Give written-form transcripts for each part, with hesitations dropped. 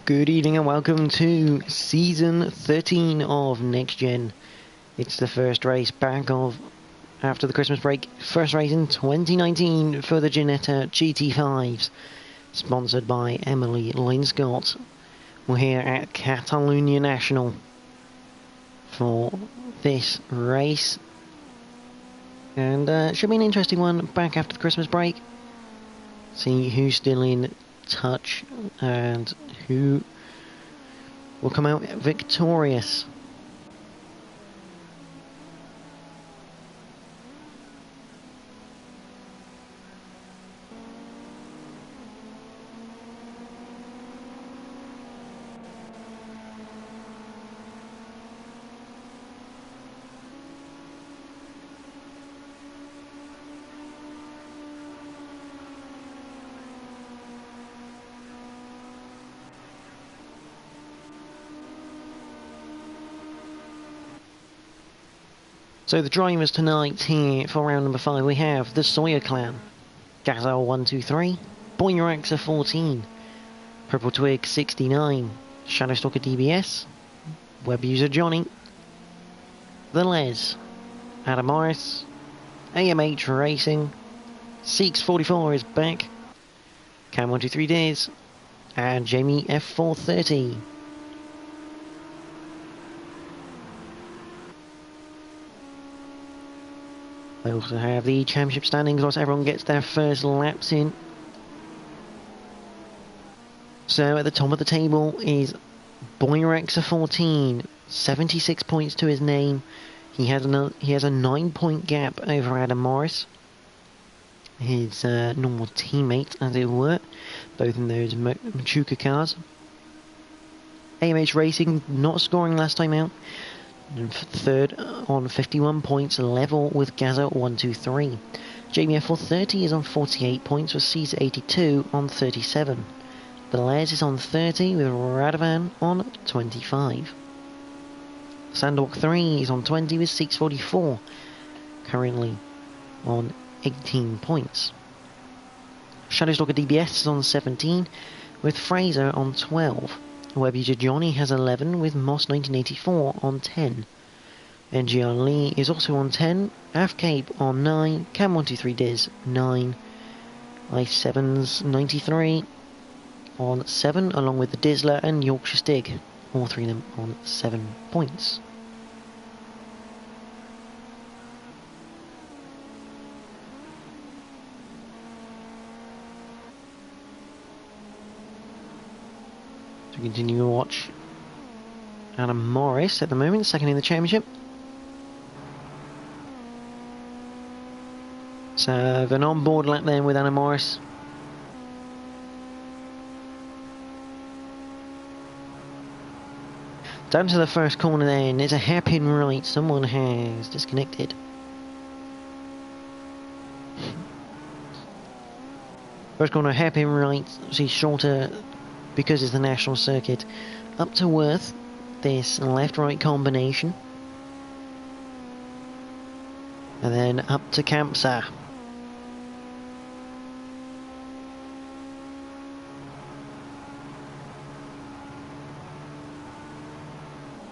Good evening and welcome to Season 13 of NXTGEN. It's the first race back after the Christmas break. First race in 2019 for the Ginetta GT5s. Sponsored by Emily Linscott. We're here at Catalunya National for this race. And it should be an interesting one back after the Christmas break. See who's still in touch and who will come out victorious. So the drivers tonight here for round number 5, we have the Sawyer clan, Gazelle 123, Boyraxa 14, Purple Twig 69, Shadowstalker DBS, Web User Johnny, The Les, Adam Morris, AMH Racing, Seeks 44 is back, Cam 123 Diz, and Jamie F430. I also have the championship standings once everyone gets their first laps in. So at the top of the table is Boyraxa 14, 76 points to his name. He has a 9-point gap over Adam Morris, his normal teammate, as it were, both in those Machuca cars. AMH Racing not scoring last time out. Third on 51 points, level with Gazelle 123. Jamie F430 is on 48 points with Caesar 82 on 37. Belez is on 30 with Radovan on 25. Sandwalk 3 is on 20 with 644, currently on 18 points. Shadowstalker DBS is on 17 with Fraser on 12. Web User Johnny has 11 with Moss 1984 on 10. NGR Lee is also on 10, Afcape on 9, Cam 123 Diz 9, Life 7's 93 on 7 along with the Dizzler and Yorkshire Stig, all three of them on 7 points. We continue to watch Adam Morris at the moment, second in the championship. So an on-board lap then with Adam Morris. Down to the first corner then, it's a hairpin right, someone has disconnected. First corner, hairpin right, see shorter because it's the national circuit. Up to Worth, this left-right combination. And then up to Campsa.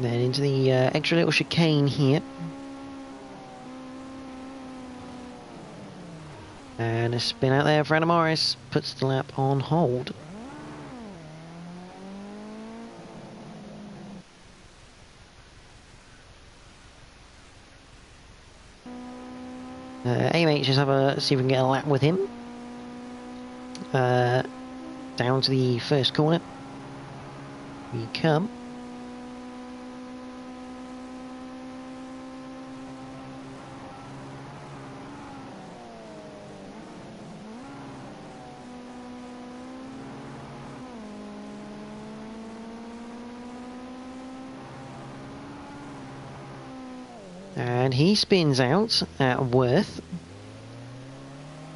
Then into the extra little chicane here. And a spin out there for Adam Morris, puts the lap on hold. AMH just see if we can get a lap with him. Down to the first corner. We come. And he spins out at Worth.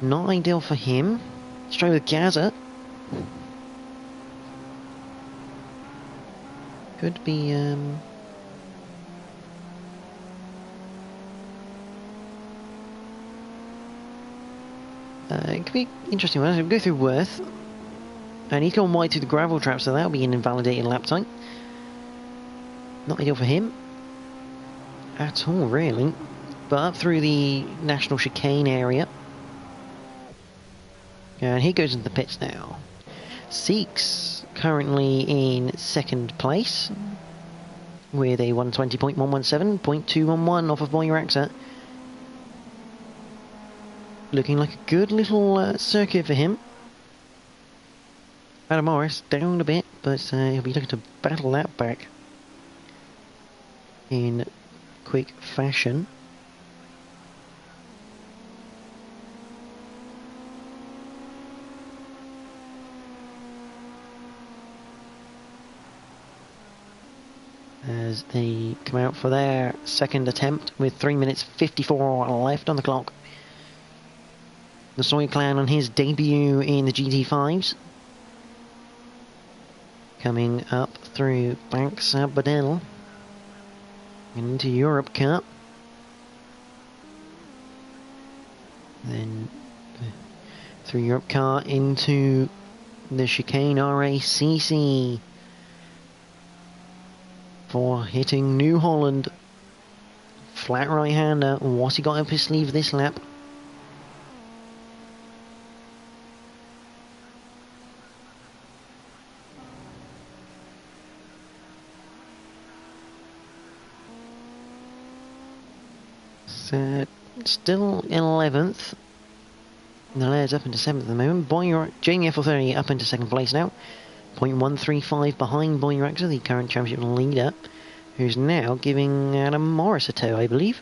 Not ideal for him. Straight with Gaza. Could be it could be interesting. We'll go through Worth. And he's gone wide through the gravel trap, so that'll be an invalidated lap time. Not ideal for him at all, really. But up through the national chicane area. And he goes into the pits now. Seeks currently in second place with a 120.117, 0.211 off of Boyraxa. Looking like a good little circuit for him. Adam Morris down a bit, but he'll be looking to battle that back in quick fashion. As they come out for their second attempt with 3 minutes 54 left on the clock. The Soy Clan on his debut in the GT5s. Coming up through Bank Sabadell and into Europe Cup. Then through Europe Car into the Chicane RACC for hitting New Holland. Flat right-hander. What's he got up his sleeve this lap? Still 11th. The Laird's up into 7th at the moment. Jamie F30 up into 2nd place now. 0.135 behind Boyraxa, the current championship leader, who's now giving Adam Morris a tow, I believe.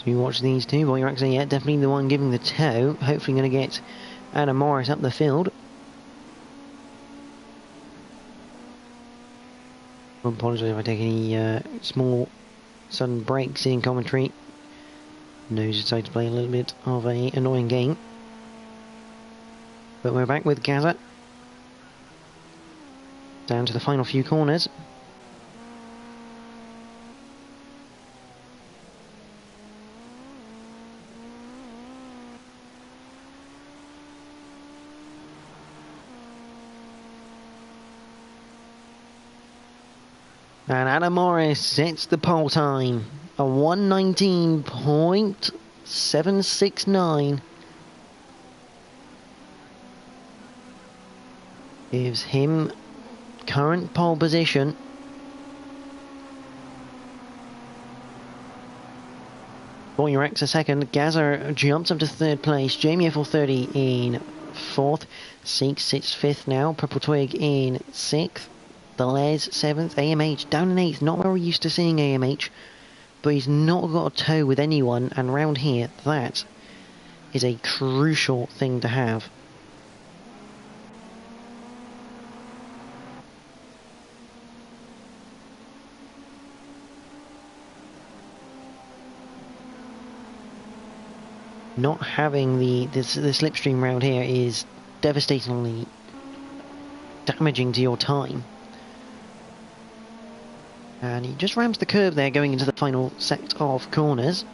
We watch these two. Boyraxa, yeah, definitely the one giving the tow. Hopefully going to get Adam Morris up the field. I apologise if I take any small sudden breaks in commentary. Nose decided to play a little bit of an annoying game. But we're back with Gaza. Down to the final few corners. And Adam Morris sets the pole time, a 119.769. Gives him current pole position. Boyraxa second, Gaza jumps up to 3rd place, Jamie FL30 in 4th, Seek sits 5th now, Purple Twig in 6th. The Les 7th, AMH down in 8th, not where we're used to seeing AMH, but he's not got a tow with anyone, and round here, that is a crucial thing to have. Not having the slipstream round here is devastatingly damaging to your time. And he just rams the curve there going into the final set of corners.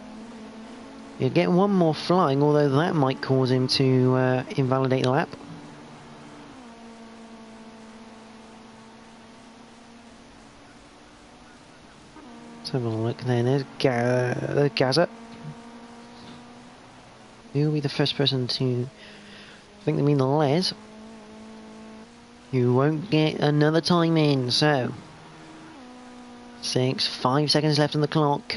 He'll get one more flying, although that might cause him to invalidate the lap. Let's have a look then. There's Gaza. Who'll be the first person to... I think they mean the Les. You won't get another time in, so... 5 seconds left on the clock.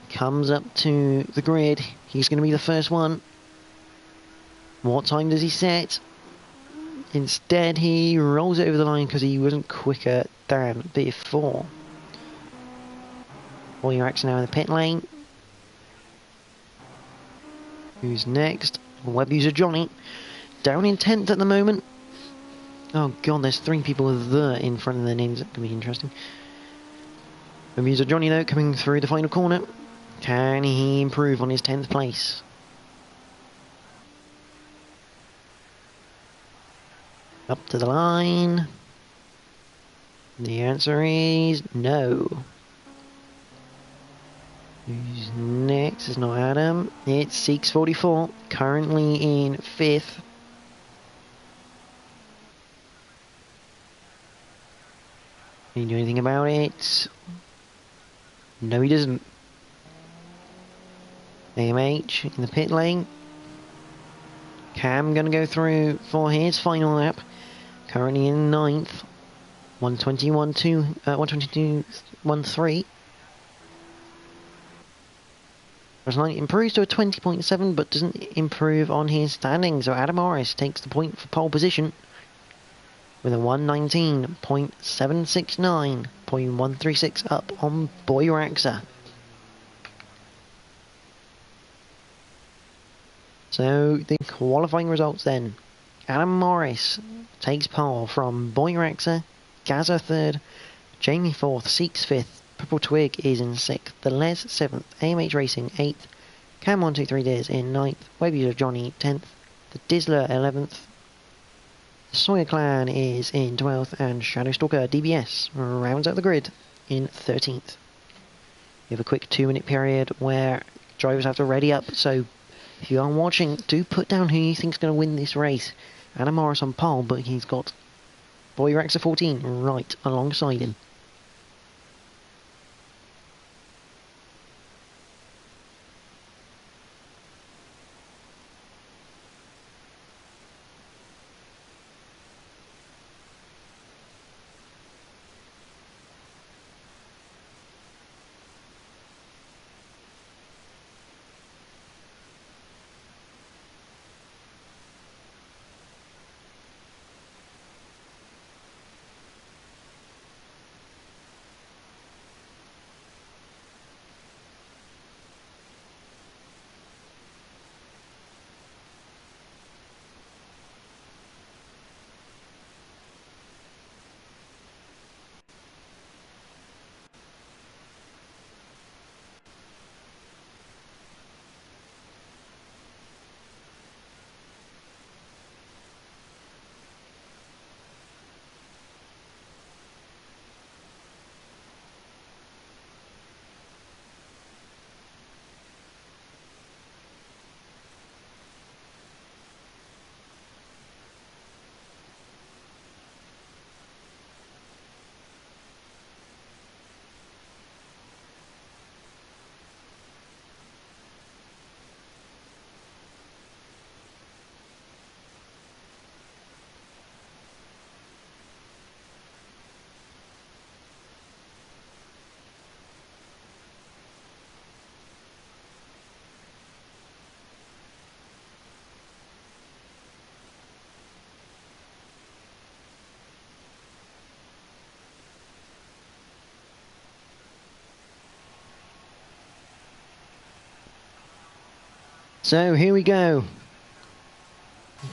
Comes up to the grid. He's going to be the first one. What time does he set? Instead, he rolls it over the line because he wasn't quicker than before. Boyraxa now in the pit lane. Who's next? Web user Johnny. Down in 10th at the moment. Oh god, there's 3 people with the in front of their names. That could be interesting. Web user Johnny though, coming through the final corner. Can he improve on his 10th place? Up to the line. The answer is no. Who's next? It's not Adam. It's 644, currently in 5th. Can he do anything about it? No, he doesn't. AMH in the pit lane. Cam gonna go through for his final lap. Currently in 9th. 122.13. Improves to a 20.7 but doesn't improve on his standing, so Adam Morris takes the point for pole position with a 119.769, 0.136 up on Boy Raxa. So the qualifying results then. Adam Morris takes pole from Boy Raxa, Gaza 3rd, Jamie 4th, Seeks 5th, Purple Twig is in 6th, The Les 7th, AMH Racing 8th, Cam123 Diz in 9th, Web User Johnny 10th, The Dizzler 11th, The Sawyer Clan is in 12th, and Shadowstalker DBS rounds out the grid in 13th. We have a quick 2-minute period where drivers have to ready up, so if you are watching, do put down who you think is going to win this race. Adam Morris on pole, but he's got Boy Raxa 14 right alongside him. So here we go.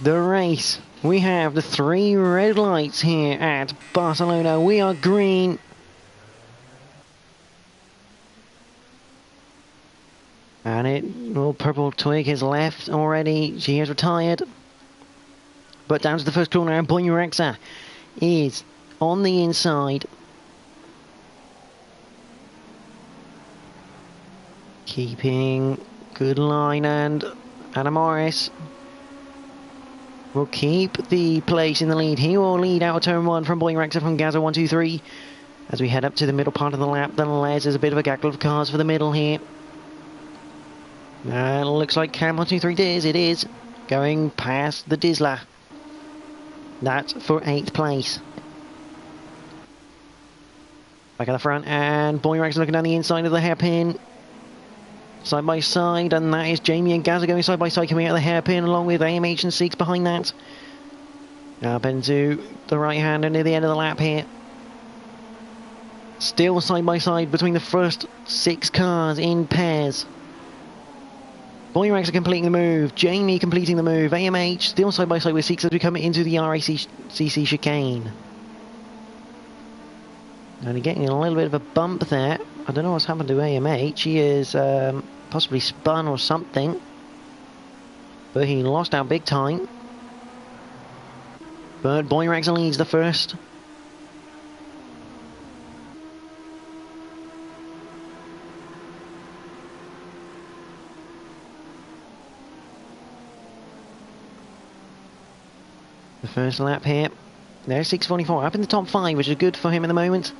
The race. We have the 3 red lights here at Barcelona. We are green. And Purple Twig has left already. She has retired. But down to the first corner, and Boy Raxa is on the inside. Keeping good line, and Adam Morris will keep the place in the lead. He will lead out of turn 1 from Boy Raxa from Gaza 123. As we head up to the middle part of the lap, then Les is a bit of a gaggle of cars for the middle here. Looks like Cam 123 Diz, it is, going past the Dizzler. That's for 8th place. Back at the front, and Boy Raxa looking down the inside of the hairpin. Side by side, and that is Jamie and Gaza going side by side, coming out of the hairpin, along with AMH and Seeks behind that. Up into the right hand and near the end of the lap here. Still side by side between the first 6 cars in pairs. Boyrax are completing the move. Jamie completing the move. AMH still side by side with Seeks as we come into the RACC chicane. Only getting a little bit of a bump there. I don't know what's happened to AMH. He is possibly spun or something. But he lost out big time. But Boyrax leads the first. The first lap here. There's 6:44 up in the top 5, which is good for him at the moment.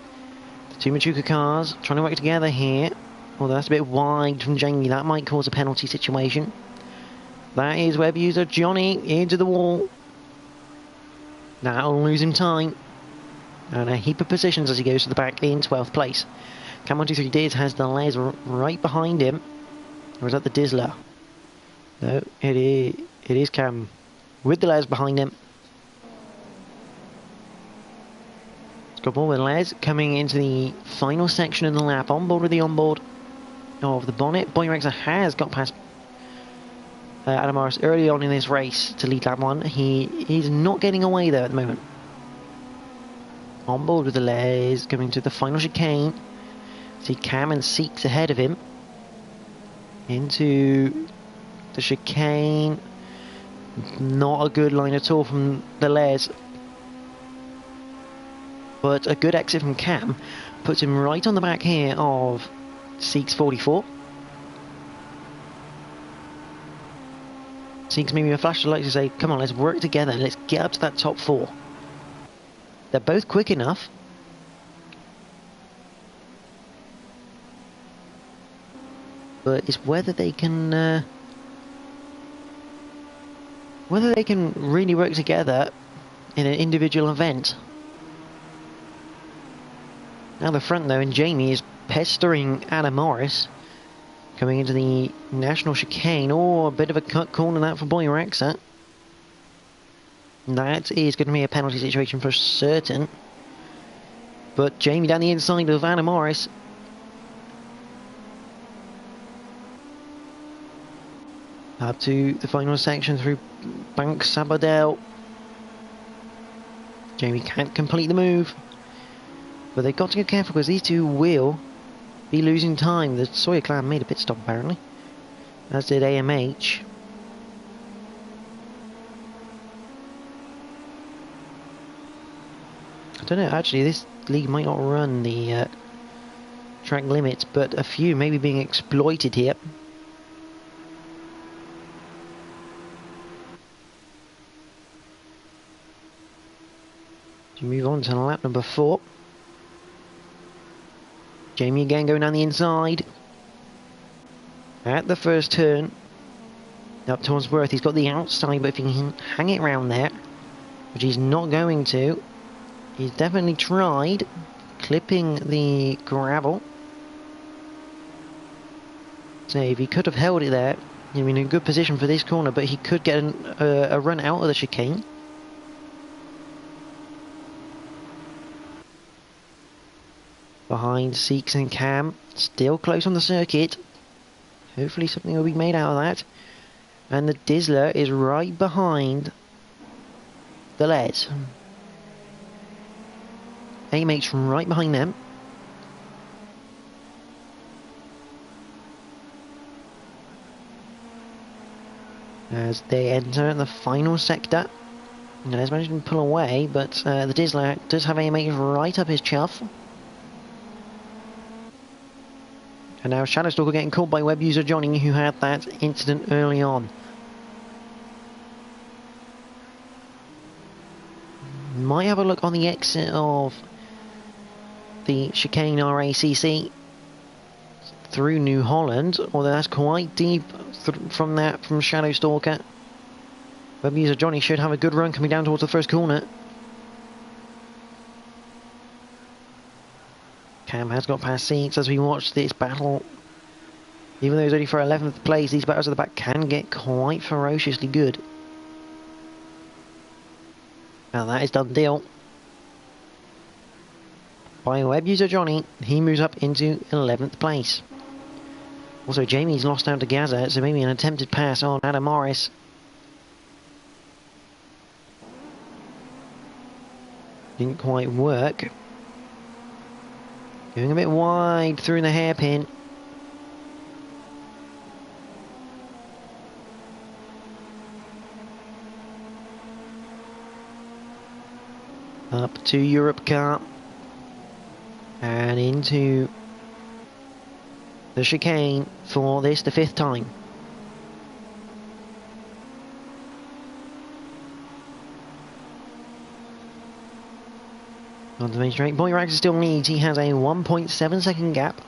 The two Machuca cars trying to work together here. Although that's a bit wide from Jamie, that might cause a penalty situation. That is web user Johnny into the wall. That'll lose him time. And a heap of positions as he goes to the back in 12th place. Cam 123 Diz has the Les right behind him. Or is that the Dizzler? No, it is Cam with the Les behind him. Got ball with Les coming into the final section of the lap. On board with the onboard of the bonnet. Boyrax has got past Adam Morris early on in this race to lead lap 1. He is not getting away there at the moment. On board with the Les coming to the final chicane. See Cam and Seeks ahead of him. Into the chicane. Not a good line at all from the Les. But a good exit from Cam puts him right on the back here of Seeks 44. Seeks maybe a flash of light to say, come on, let's work together, let's get up to that top 4. They're both quick enough. But it's whether they can really work together in an individual event. Now the front though, and Jamie is pestering Adam Morris. Coming into the national chicane. Oh, a bit of a cut corner that for Boyrax. That is going to be a penalty situation for certain. But Jamie down the inside of Adam Morris. Up to the final section through Bank Sabadell. Jamie can't complete the move. But they've got to get careful because these two will be losing time. The Sawyer clan made a pit stop apparently. As did AMH. I don't know, actually this league might not run the track limits, but a few may be being exploited here. To move on to lap number 4. Jamie again going down the inside. At the first turn. Up towards Worth. He's got the outside, but if he can hang it round there, which he's not going to. He's definitely tried clipping the gravel. So if he could have held it there, he'd be in a good position for this corner, but he could get a run out of the chicane. Behind Seeks and Cam, still close on the circuit. Hopefully something will be made out of that. And the Dizzler is right behind the Les. AMH right behind them. As they enter the final sector. Les managed to pull away, but the Dizzler does have AMH right up his chuff. And now Shadowstalker getting caught by web user Johnny, who had that incident early on. Might have a look on the exit of the chicane RACC through New Holland, although that's quite deep from Shadowstalker. Web user Johnny should have a good run coming down towards the first corner. Cam has got past Seeks as we watch this battle. Even though it's only for 11th place, these battles at the back can get quite ferociously good. Now that is done deal. By web user Johnny, he moves up into 11th place. Also, Jamie's lost out to Gaza, so maybe an attempted pass on Adam Morris. Didn't quite work. Going a bit wide through the hairpin. Up to Europe car. And into the chicane for this, the 5th time. On the main straight, Boyrax still leads. He has a 1.7 second gap,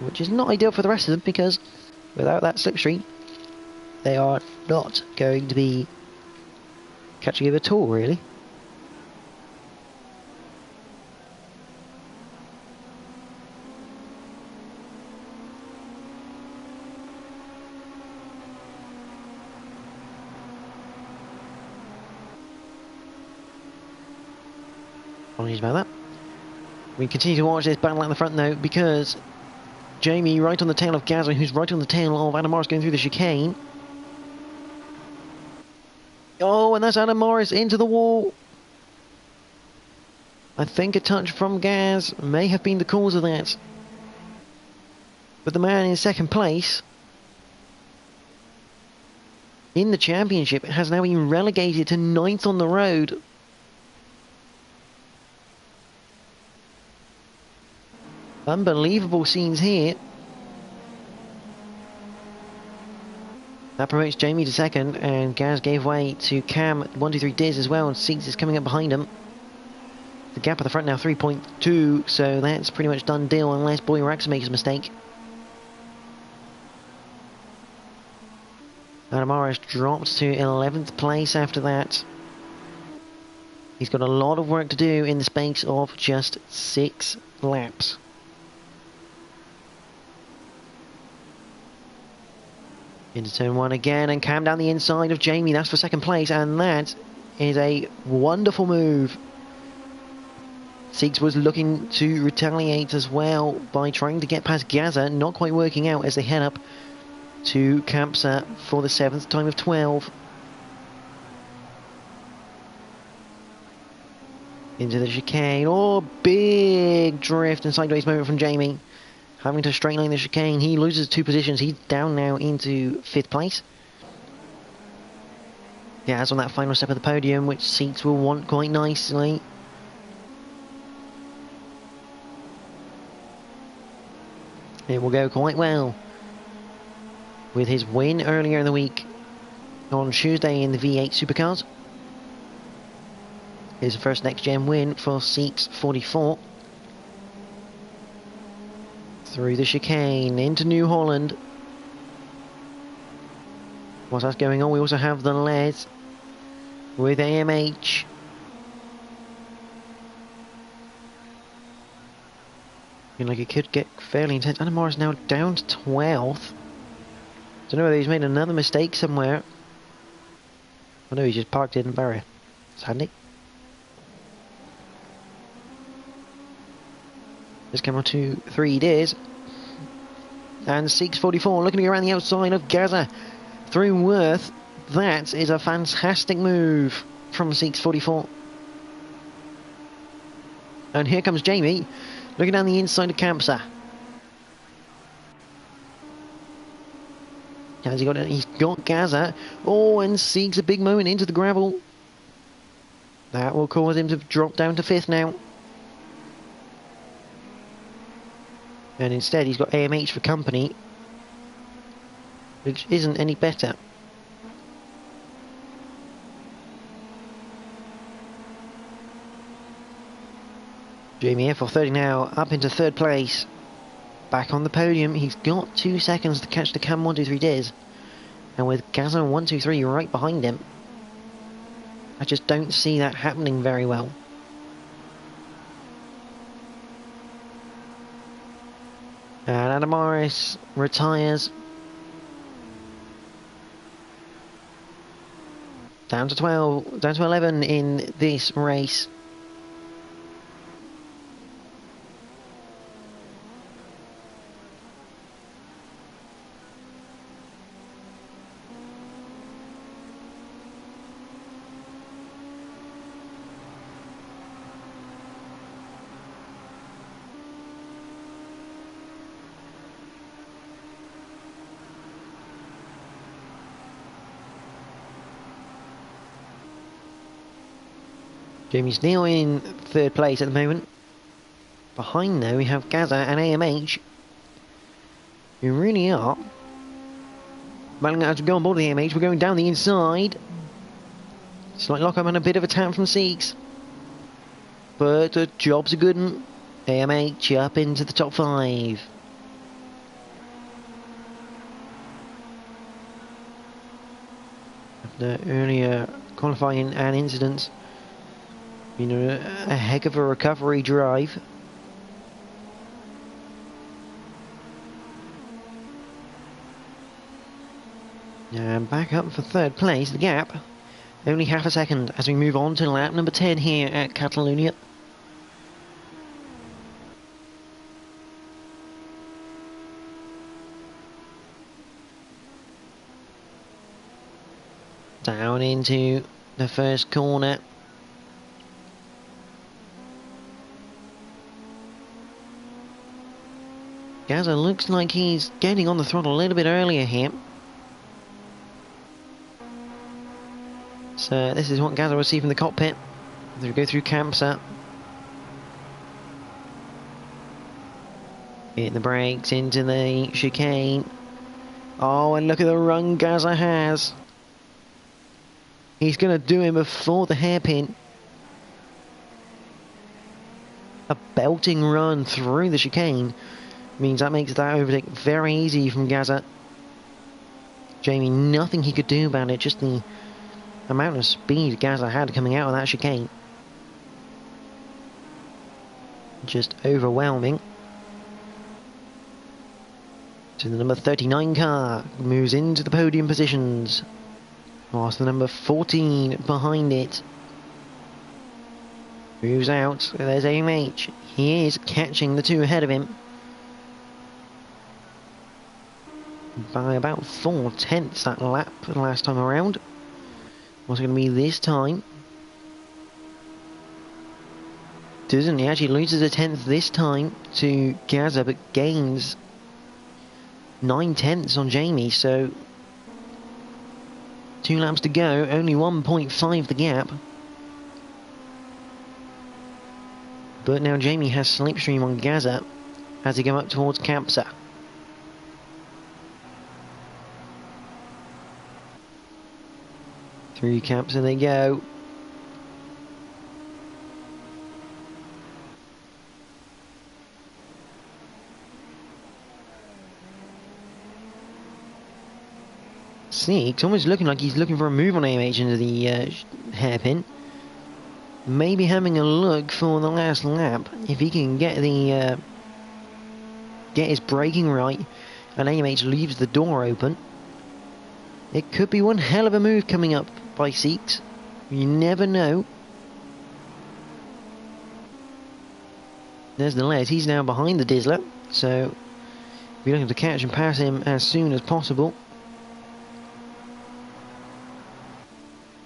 which is not ideal for the rest of them because without that slipstream, they are not going to be catching him at all, really. Apologies about that. We continue to watch this battle at the front though, because Jamie right on the tail of Gaza, who's right on the tail of Adam Morris going through the chicane. Oh, and that's Adam Morris into the wall. I think a touch from Gaz may have been the cause of that. But the man in second place in the championship has now been relegated to 9th on the road. Unbelievable scenes here. That promotes Jamie to 2nd, and Gaz gave way to Cam 123 Diz as well, and Seeks is coming up behind him. The gap at the front now 3.2, so that's pretty much done deal unless Boyrax makes a mistake. Adam Morris dropped to 11th place after that. He's got a lot of work to do in the space of just 6 laps. Into turn 1 again, and Cam down the inside of Jamie. That's for 2nd place, and that is a wonderful move. Siegs was looking to retaliate as well by trying to get past Gaza, not quite working out as they head up to Campsa for the 7th time of 12. Into the chicane. Oh, big drift and sideways moment from Jamie. Having to straight line the chicane, he loses 2 positions. He's down now into 5th place. Yeah, as on that final step of the podium, which Seats will want quite nicely. It will go quite well. With his win earlier in the week on Tuesday in the V8 Supercars. His first next-gen win for Seats 44. Through the chicane, into New Holland. Whilst that's going on, we also have the Les with AMH. Looking like it could get fairly intense. Adam Morris now down to 12th. Don't know whether he's made another mistake somewhere. I know he's just parked in the barrier. It's handy. Just come on to 3 days. And 644 looking around the outside of Gaza through Worth. That is a fantastic move from 644. And here comes Jamie looking down the inside of Campsa. Has he got it? He's got Gaza. Oh, and seeks a big moment into the gravel. That will cause him to drop down to 5th now. And instead he's got AMH for company, which isn't any better. Jamie F30 now up into 3rd place. Back on the podium. He's got 2 seconds to catch the Cam 123 Diz. And with Gaza 123 right behind him, I just don't see that happening very well. And Adam Morris retires. Down to 12, down to 11 in this race. Jamie's now in third place at the moment. Behind though we have Gaza and AMH, who really are battling out to go on board the AMH. We're going down the inside. Slight lock-up and a bit of a tap from Seeks, but the job's a good one. AMH up into the top 5. After earlier qualifying and incidents, you know, a heck of a recovery drive. And back up for third place, the gap only half a second as we move on to lap number 10 here at Catalunya. Down into the first corner. Gaza looks like he's getting on the throttle a little bit earlier here. So this is what Gaza will see from the cockpit. They go through Campsa. Hit the brakes into the chicane. Oh, and look at the run Gaza has. He's going to do him before the hairpin. A belting run through the chicane means that makes that overtake very easy from Gaza. Jamie, nothing he could do about it, just the amount of speed Gaza had coming out of that chicane. Just overwhelming. So the number 39 car moves into the podium positions, whilst the number 14 behind it moves out. There's AMH. He is catching the two ahead of him by about 4/10 that lap the last time around. What's it going to be this time? Doesn't he? Actually loses a 10th this time to Gaza, but gains 9/10 on Jamie, so 2 laps to go, only 1.5 the gap. But now Jamie has slipstream on Gaza as they go up towards Campsa. Through Campsa they go. It's almost looking like he's looking for a move on AMH into the hairpin. Maybe having a look for the last lap. If he can get the get his braking right and AMH leaves the door open, it could be one hell of a move coming up by Seeks. You never know. There's the Les. He's now behind the Dizzler, so we're looking to catch and pass him as soon as possible.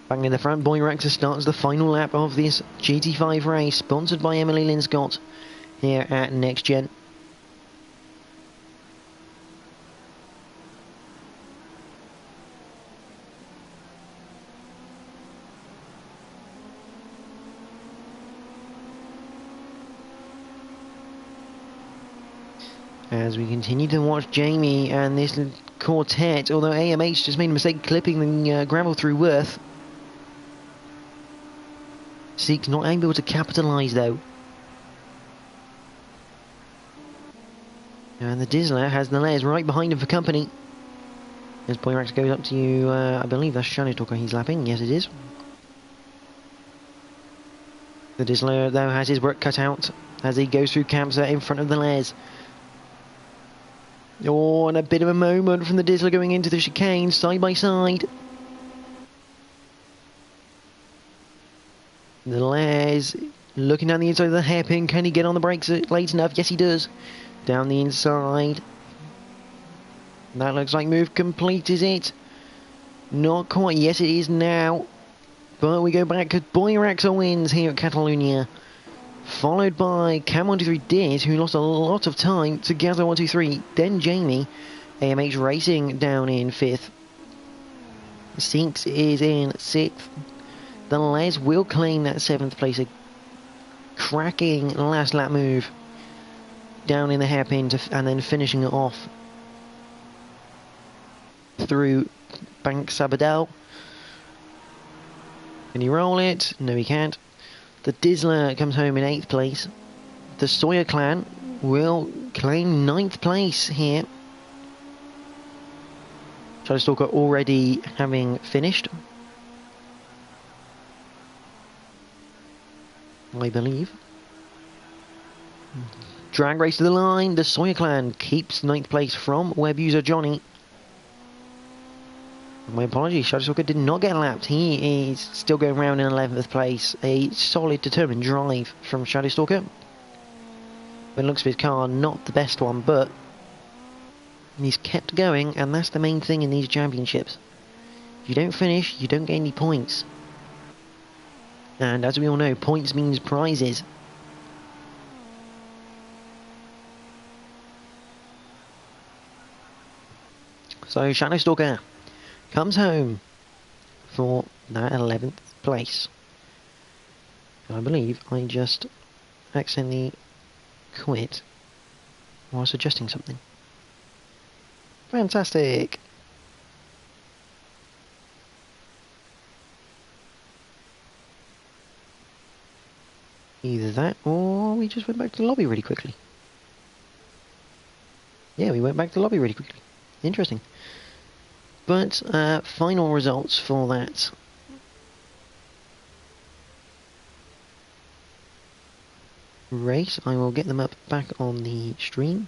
Back in the front, Boy Rexer starts the final lap of this GT5 race, sponsored by Emily Linscott here at NXTGEN. As we continue to watch Jamie and this quartet, although AMH just made a mistake clipping the gravel through Worth. Seeks not able to capitalise though. And the Dizzler has the layers right behind him for company. As Boyrax goes up to, I believe that's Shadow Talker he's lapping. Yes, it is. The Dizzler though has his work cut out as he goes through Campsa in front of the layers. Oh, and a bit of a moment from the Dizzler going into the chicane side by side. The Les looking down the inside of the hairpin. Can he get on the brakes late enough? Yes, he does. Down the inside. That looks like move complete, is it? Not quite. Yes, it is now. But we go back because Boyraxer wins here at Catalunya. Followed by Cam123 Diz, who lost a lot of time to Gaza123. Then Jamie. AMH racing down in 5th. Sinks is in 6th. The Les will claim that 7th place. A cracking last lap move down in the hairpin and then finishing it off through Bank Sabadell. Can he roll it? No, he can't. The Dizzler comes home in 8th place. The Sawyer clan will claim 9th place here. Shadow Stalker already having finished, I believe. Drag race to the line. The Sawyer clan keeps 9th place from web user Johnny. My apologies, Shadow Stalker did not get lapped. He is still going around in 11th place. A solid, determined drive from Shadow Stalker. When it looks of his car, not the best one, but he's kept going, and that's the main thing in these championships. If you don't finish, you don't get any points. And as we all know, points means prizes. So Shadow Stalker comes home for that 11th place. I believe I just accidentally quit while suggesting something. Fantastic! Either that, or we just went back to the lobby really quickly. Yeah, we went back to the lobby really quickly. Interesting. But, final results for that. Race, I will get them up back on the stream.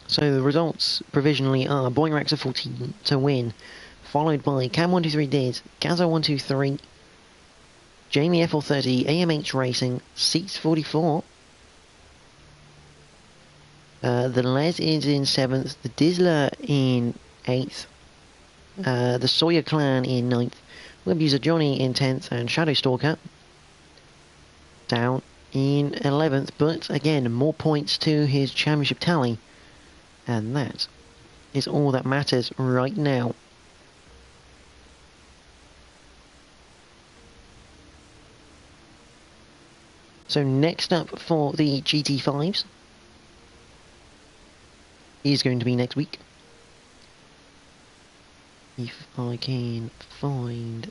So the results provisionally are Boeing Rex 14 to win, followed by Cam123 Diz, Gazo123, Jamie FL30, AMH Racing, Seats 44. The Les is in 7th, the Dizzler in 8th, the Sawyer clan in 9th, web user Johnny in 10th, and Shadow Stalker down in 11th, but again, more points to his championship tally, and that is all that matters right now. So next up for the GT5s is going to be next week. If I can find...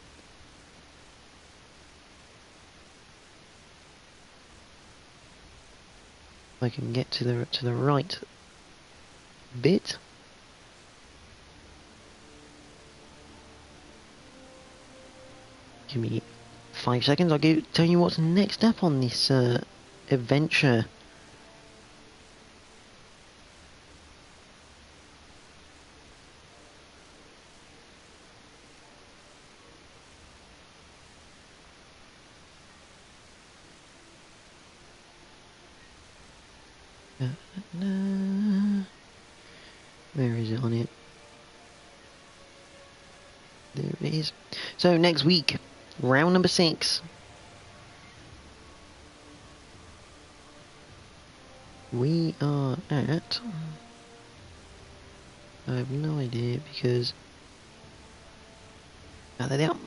I can get to the right bit. Give me 5 seconds. I'll tell you what's next up on this adventure. Where is it on it? There it is. So next week, round number 6. We are at... I have no idea because... Oh, there they are.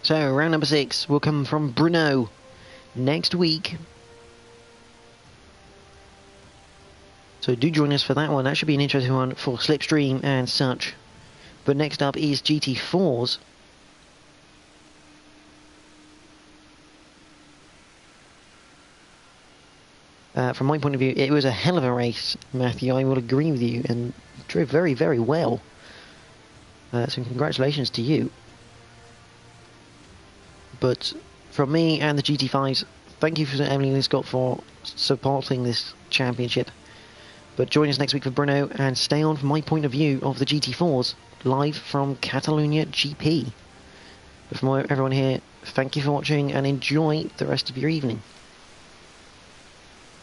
So round number 6 will come from Brno next week. So do join us for that one. That should be an interesting one for Slipstream and such. But next up is GT4s. From my point of view, it was a hell of a race, Matthew. I will agree with you, and drove very, very well. So congratulations to you. But from me and the GT5s, thank you for Emily Linscott for supporting this championship. But join us next week for Brno, and stay on from my point of view of the GT4s, live from Catalunya GP. But from everyone here, thank you for watching, and enjoy the rest of your evening.